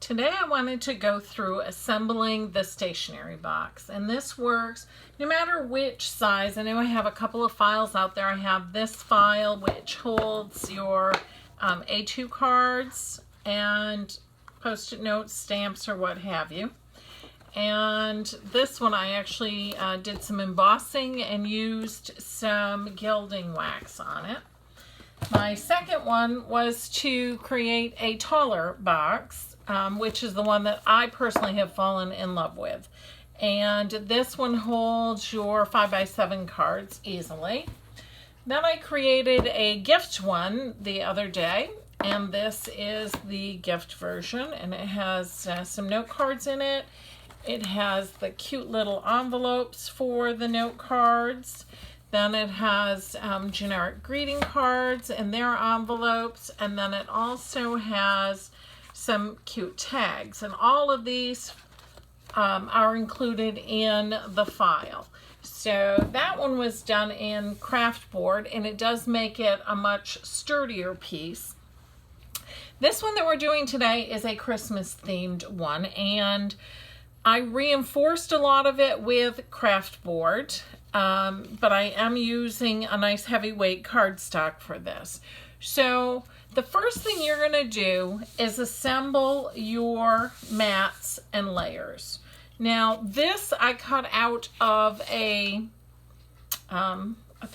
Today I wanted to go through assembling the stationery box, and this works no matter which size. I know I have a couple of files out there. I have this file which holds your A2 cards and post-it notes, stamps, or what have you. And this one I actually did some embossing and used some gilding wax on it. My second one was to create a taller box, which is the one that I personally have fallen in love with. And this one holds your 5x7 cards easily. Then I created a gift one the other day, and this is the gift version, and it has some note cards in it. It has the cute little envelopes for the note cards. Then it has generic greeting cards and their envelopes, and then it also has some cute tags, and all of these are included in the file. So that one was done in craft board, and it does make it a much sturdier piece. This one that we're doing today is a Christmas themed one, and I reinforced a lot of it with craft board, but I am using a nice heavyweight cardstock for this. So the first thing you're going to do is assemble your mats and layers. Now this I cut out of a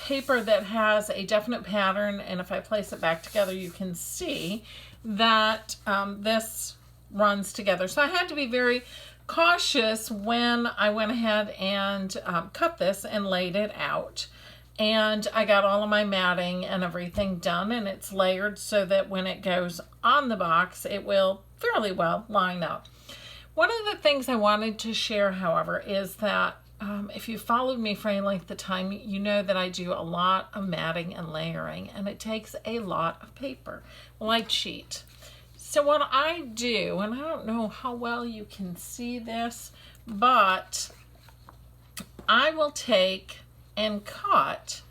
paper that has a definite pattern, and if I place it back together you can see that this runs together. So I had to be very cautious when I went ahead and cut this and laid it out. And I got all of my matting and everything done, and it's layered so that when it goes on the box it will fairly well line up. One of the things I wanted to share, however, is that if you followed me for any length of time, you know that I do a lot of matting and layering, and it takes a lot of paper. Well, I cheat. So what I do, and I don't know how well you can see this, but I will take and cut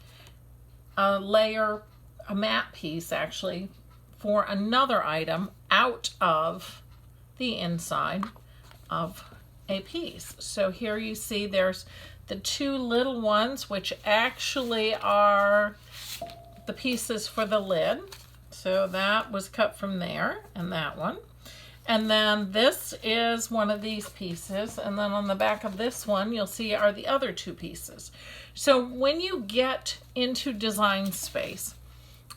a layer, a mat piece actually, for another item out of the inside of a piece. So here you see there's the two little ones, which actually are the pieces for the lid. So that was cut from there, and that one. And then this is one of these pieces, and then on the back of this one you'll see are the other two pieces. So when you get into design space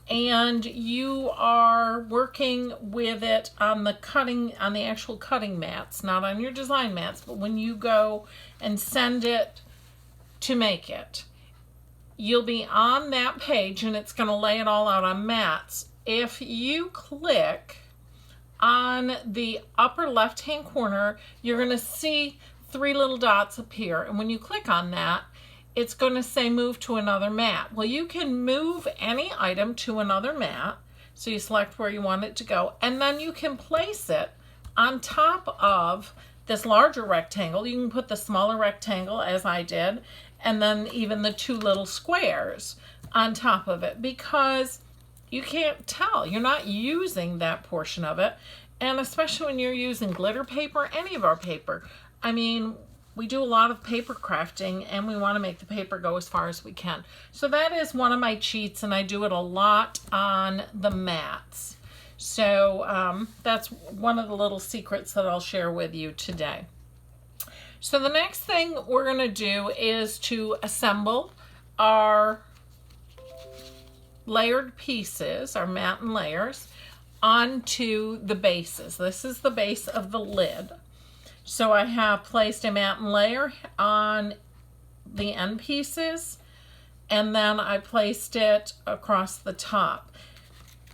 and you are working with it on the cutting, on the actual cutting mats, not on your design mats, but when you go and send it to make it, you'll be on that page and it's going to lay it all out on mats. If you click on the upper left hand corner, you're going to see three little dots appear, and when you click on that it's going to say move to another mat. Well, you can move any item to another mat, so you select where you want it to go, and then you can place it on top of this larger rectangle. You can put the smaller rectangle, as I did, and then even the two little squares on top of it, because you can't tell. You're not using that portion of it. And especially when you're using glitter paper, any of our paper. I mean, we do a lot of paper crafting and we want to make the paper go as far as we can. So that is one of my cheats, and I do it a lot on the mats. So that's one of the little secrets that I'll share with you today. So the next thing we're going to do is to assemble our layered pieces, our mat and layers, onto the bases. This is the base of the lid. So I have placed a mat and layer on the end pieces, and then I placed it across the top.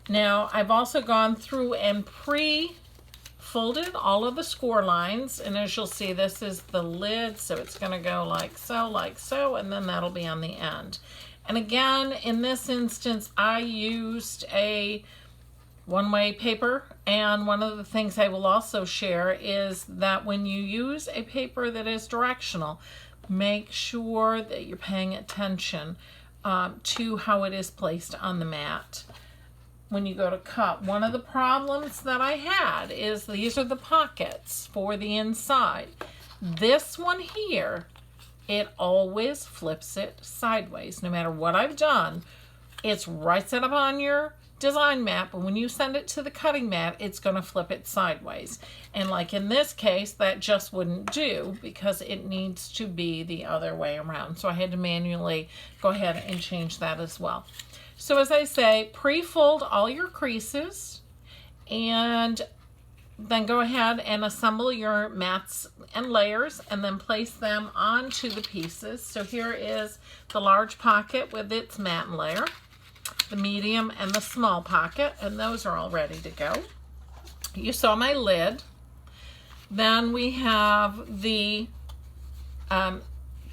Now I've also gone through and pre-folded all of the score lines, and as you'll see, this is the lid, so it's going to go like so, and then that'll be on the end. And again, in this instance, I used a one-way paper, and one of the things I will also share is that when you use a paper that is directional, make sure that you're paying attention to how it is placed on the mat. when you go to cut. One of the problems that I had is these are the pockets for the inside. This one here, it always flips it sideways. No matter what I've done, it's right set up on your design mat, but when you send it to the cutting mat, it's going to flip it sideways. And like in this case, that just wouldn't do because it needs to be the other way around. So I had to manually go ahead and change that as well. So as I say, pre-fold all your creases and then go ahead and assemble your mats and layers and then place them onto the pieces. So here is the large pocket with its mat and layer, the medium and the small pocket, and those are all ready to go. You saw my lid. Then we have the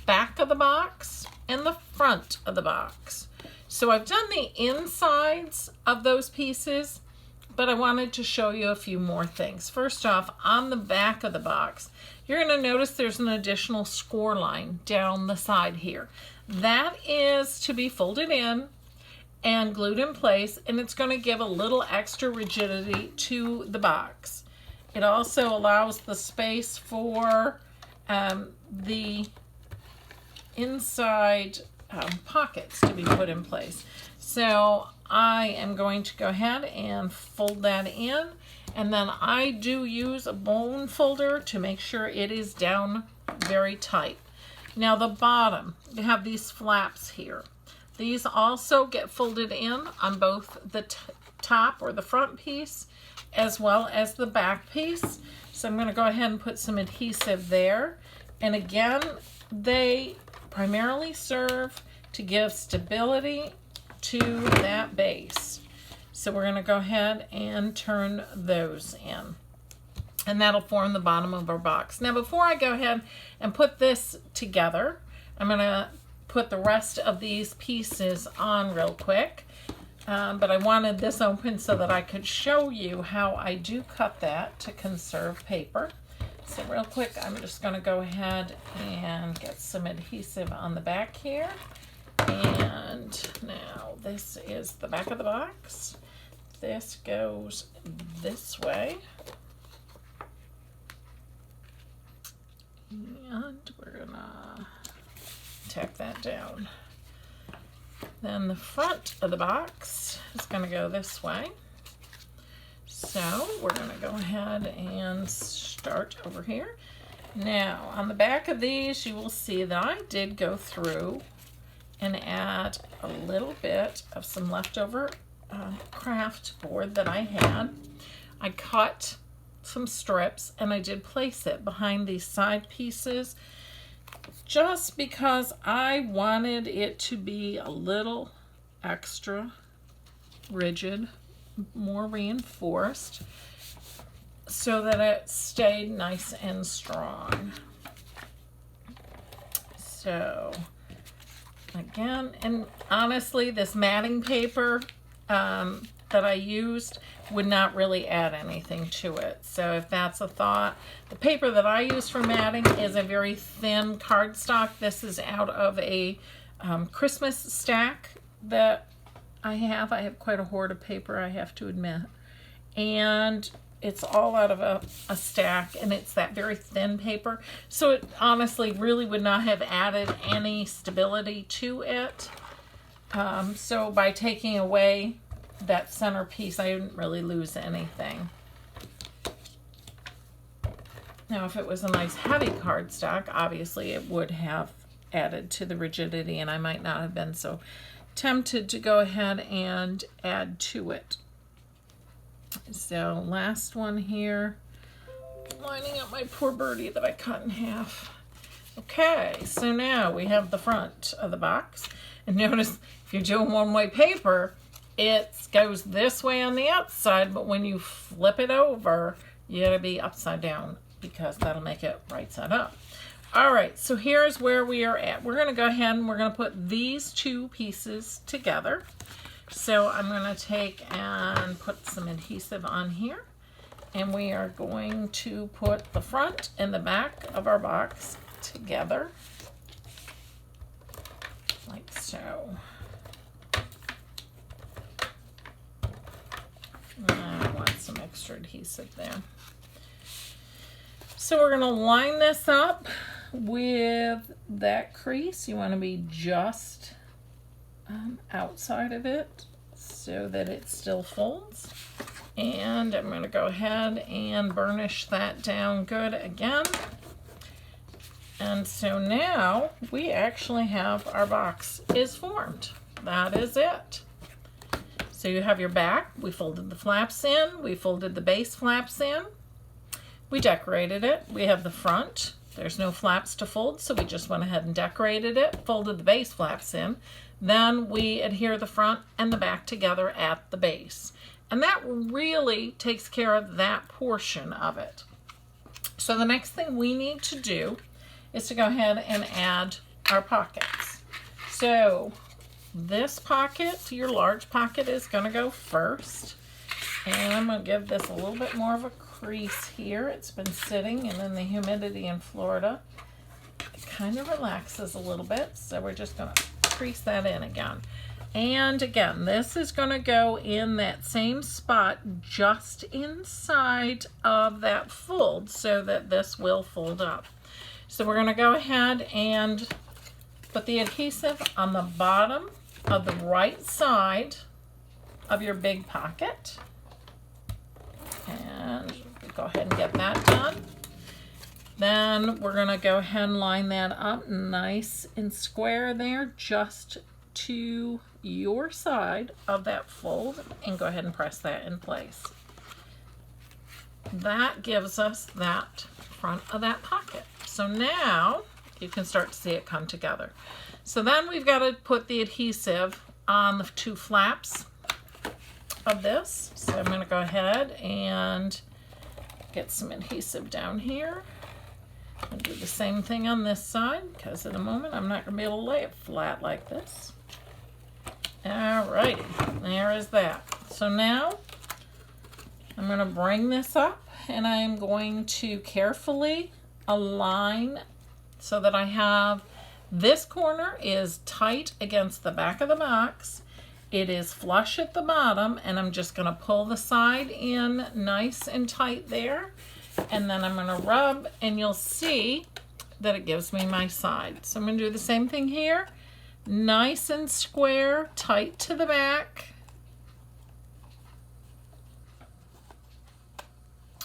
back of the box and the front of the box. So I've done the insides of those pieces, but I wanted to show you a few more things. First off, on the back of the box, you're going to notice there's an additional score line down the side here. That is to be folded in and glued in place, and it's going to give a little extra rigidity to the box. It also allows the space for the inside pockets to be put in place. So I am going to go ahead and fold that in, and then I do use a bone folder to make sure it is down very tight. Now the bottom, you have these flaps here. These also get folded in on both the top or the front piece as well as the back piece. So I'm going to go ahead and put some adhesive there. And again, they primarily serve to give stability to that base. So we're going to go ahead and turn those in. And that'll form the bottom of our box. Now before I go ahead and put this together, I'm going to put the rest of these pieces on real quick. But I wanted this open so that I could show you how I do cut that to conserve paper. So real quick, I'm just going to go ahead and get some adhesive on the back here. And now this is the back of the box. This goes this way. And we're going to tack that down. Then the front of the box is going to go this way. So we're going to go ahead and start over here. Now on the back of these, you will see that I did go through and add a little bit of some leftover craft board that I had. I cut some strips and I did place it behind these side pieces just because I wanted it to be a little extra rigid, more reinforced, so that it stayed nice and strong. So again, and honestly, this matting paper that I used would not really add anything to it. So if that's a thought, the paper that I use for matting is a very thin cardstock. This is out of a Christmas stack that I have. I have quite a hoard of paper, I have to admit. And it's all out of a stack, and it's that very thin paper. So it honestly really would not have added any stability to it. So by taking away that center piece, I didn't really lose anything. Now, if it was a nice heavy cardstock, obviously it would have added to the rigidity, and I might not have been so tempted to go ahead and add to it. So last one here, lining up my poor birdie that I cut in half. Okay, so now we have the front of the box. And notice if you're doing one-way paper, it goes this way on the outside, but when you flip it over, you gotta be upside down because that'll make it right side up. All right, so here's where we are at. We're gonna go ahead and we're gonna put these two pieces together. So I'm gonna take and put some adhesive on here, and we are going to put the front and the back of our box together, like so. I want some extra adhesive there. So we're going to line this up with that crease. You want to be just outside of it so that it still folds. And I'm going to go ahead and burnish that down good again. And so now we actually have our box is formed. That is it. So you have your back. We folded the flaps in. We folded the base flaps in. We decorated it. We have the front. There's no flaps to fold, so we just went ahead and decorated it, folded the base flaps in. Then we adhere the front and the back together at the base. And that really takes care of that portion of it. So the next thing we need to do is to go ahead and add our pockets. So this pocket, your large pocket, is going to go first. And I'm going to give this a little bit more of a crease here. It's been sitting, and then the humidity in Florida, it kind of relaxes a little bit. So we're just going to crease that in again. And again, this is going to go in that same spot just inside of that fold so that this will fold up. So we're going to go ahead and put the adhesive on the bottom of the right side of your big pocket. And go ahead and get that done. Then we're going to go ahead and line that up nice and square there just to your side of that fold, and go ahead and press that in place. That gives us that front of that pocket. So now you can start to see it come together. So then we've got to put the adhesive on the two flaps of this. So I'm going to go ahead and get some adhesive down here and do the same thing on this side, because in a moment I'm not going to be able to lay it flat like this. Alrighty, there is that. So now I'm going to bring this up, and I'm going to carefully align so that I have this corner is tight against the back of the box. It is flush at the bottom, and I'm just going to pull the side in nice and tight there. And then I'm going to rub, and you'll see that it gives me my side. So I'm going to do the same thing here. Nice and square, tight to the back.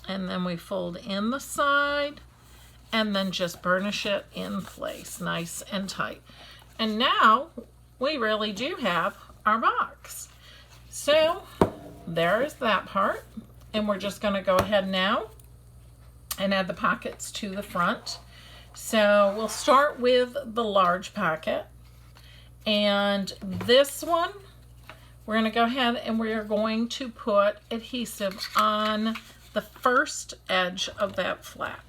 And then we fold in the side and then just burnish it in place, nice and tight. And now we really do have our box. So there's that part. And we're just going to go ahead now and add the pockets to the front. So we'll start with the large pocket. And this one, we're going to go ahead and we're going to put adhesive on the first edge of that flap.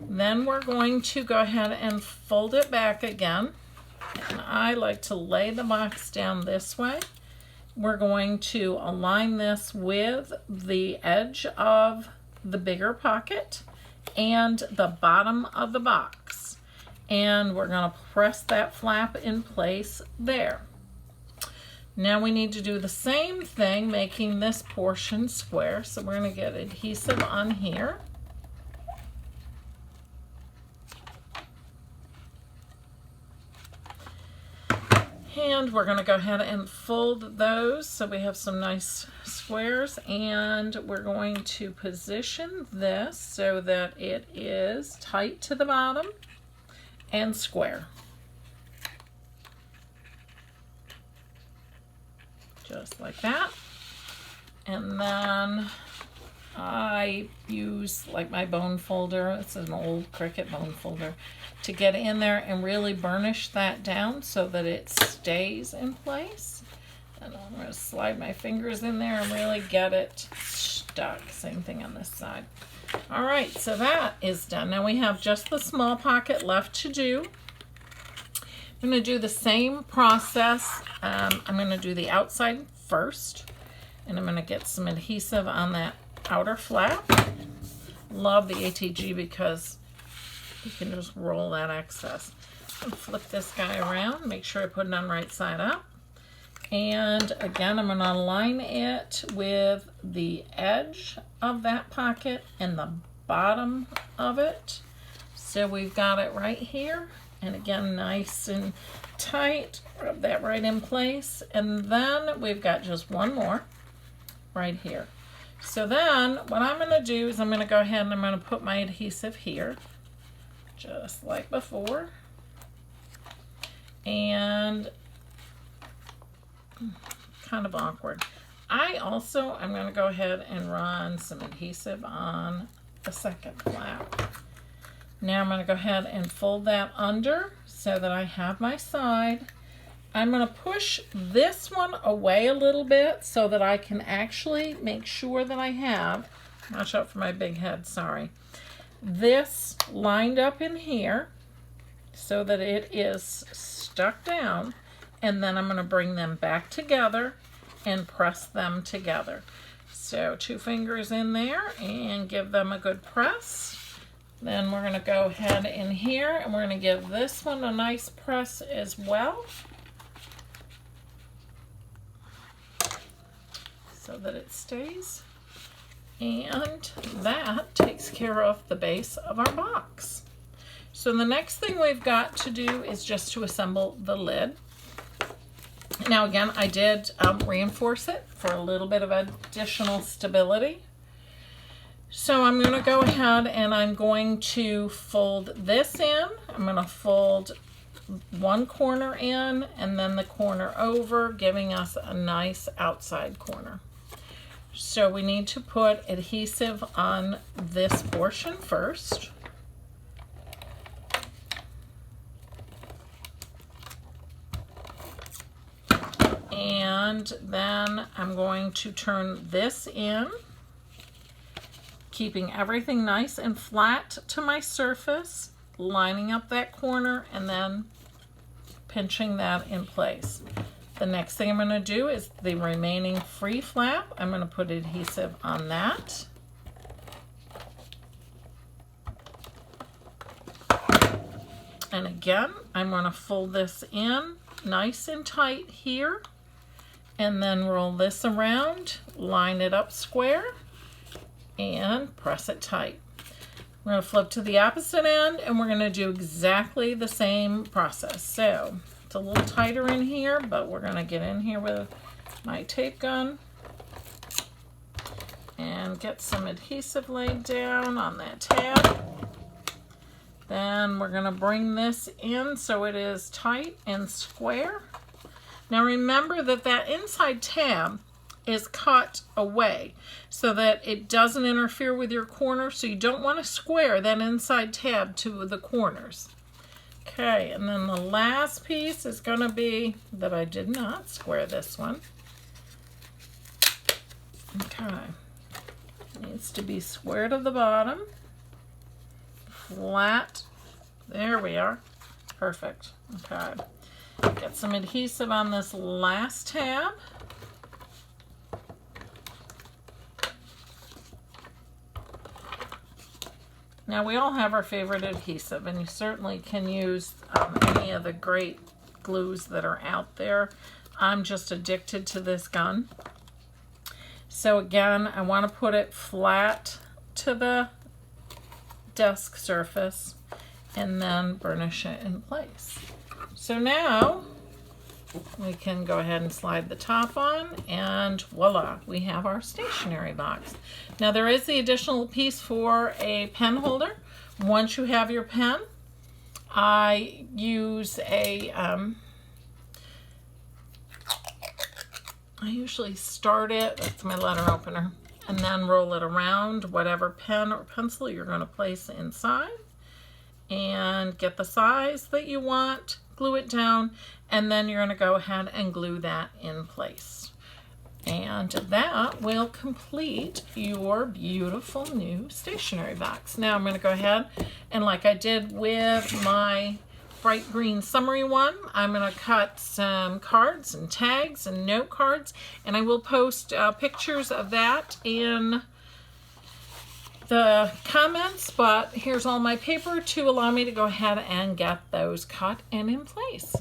Then we're going to go ahead and fold it back again. And I like to lay the box down this way. We're going to align this with the edge of the bigger pocket and the bottom of the box. And we're going to press that flap in place there. Now we need to do the same thing, making this portion square. So we're going to get adhesive on here. And we're going to go ahead and fold those so we have some nice squares. And we're going to position this so that it is tight to the bottom and square. Just like that. And then I use like my bone folder, it's an old Cricut bone folder, to get in there and really burnish that down so that it stays in place. And I'm going to slide my fingers in there and really get it stuck. Same thing on this side. All right, so that is done. Now we have just the small pocket left to do. I'm going to do the same process. I'm going to do the outside first, and I'm going to get some adhesive on that outer flap. Love the ATG because you can just roll that excess. And flip this guy around, make sure I put it on right side up. And again, I'm going to line it with the edge of that pocket and the bottom of it. So we've got it right here. And again, nice and tight. Rub that right in place. And then we've got just one more right here. So then what I'm going to do is I'm going to go ahead and I'm going to put my adhesive here, just like before. And kind of awkward. I'm going to go ahead and run some adhesive on the second flap. Now I'm going to go ahead and fold that under so that I have my side. I'm going to push this one away a little bit so that I can actually make sure that I have, watch out for my big head, sorry, this lined up in here so that it is stuck down, and then I'm going to bring them back together and press them together. So 2 fingers in there and give them a good press. Then we're going to go ahead in here and we're going to give this one a nice press as well, so that it stays. And that takes care of the base of our box. So the next thing we've got to do is just to assemble the lid. Now again, I did reinforce it for a little bit of additional stability. So I'm going to go ahead and I'm going to fold this in. I'm going to fold one corner in and then the corner over, giving us a nice outside corner. So we need to put adhesive on this portion first. And then I'm going to turn this in, keeping everything nice and flat to my surface, lining up that corner and then pinching that in place. The next thing I'm going to do is the remaining free flap. I'm going to put adhesive on that. And again, I'm going to fold this in nice and tight here, and then roll this around, line it up square, and press it tight. We're going to flip to the opposite end and we're going to do exactly the same process. So it's a little tighter in here, but we're going to get in here with my tape gun and get some adhesive laid down on that tab. Then we're going to bring this in so it is tight and square. Now remember that that inside tab is cut away so that it doesn't interfere with your corner, so you don't want to square that inside tab to the corners. Okay, and then the last piece is going to be that I did not square this one. Okay, it needs to be square to the bottom, flat. There we are. Perfect. Okay, get some adhesive on this last tab. Now we all have our favorite adhesive, and you certainly can use any of the great glues that are out there. I'm just addicted to this gun. So again, I want to put it flat to the desk surface and then burnish it in place. So now we can go ahead and slide the top on, and voila, we have our stationery box. Now there is the additional piece for a pen holder. Once you have your pen, I use a, I usually start it, that's my letter opener, and then roll it around whatever pen or pencil you're going to place inside, and get the size that you want, glue it down, and then you're going to go ahead and glue that in place. And that will complete your beautiful new stationery box. Now I'm going to go ahead and, like I did with my bright green summary one, I'm going to cut some cards and tags and note cards, and I will post pictures of that in the comments, but here's all my paper to allow me to go ahead and get those cut and in place.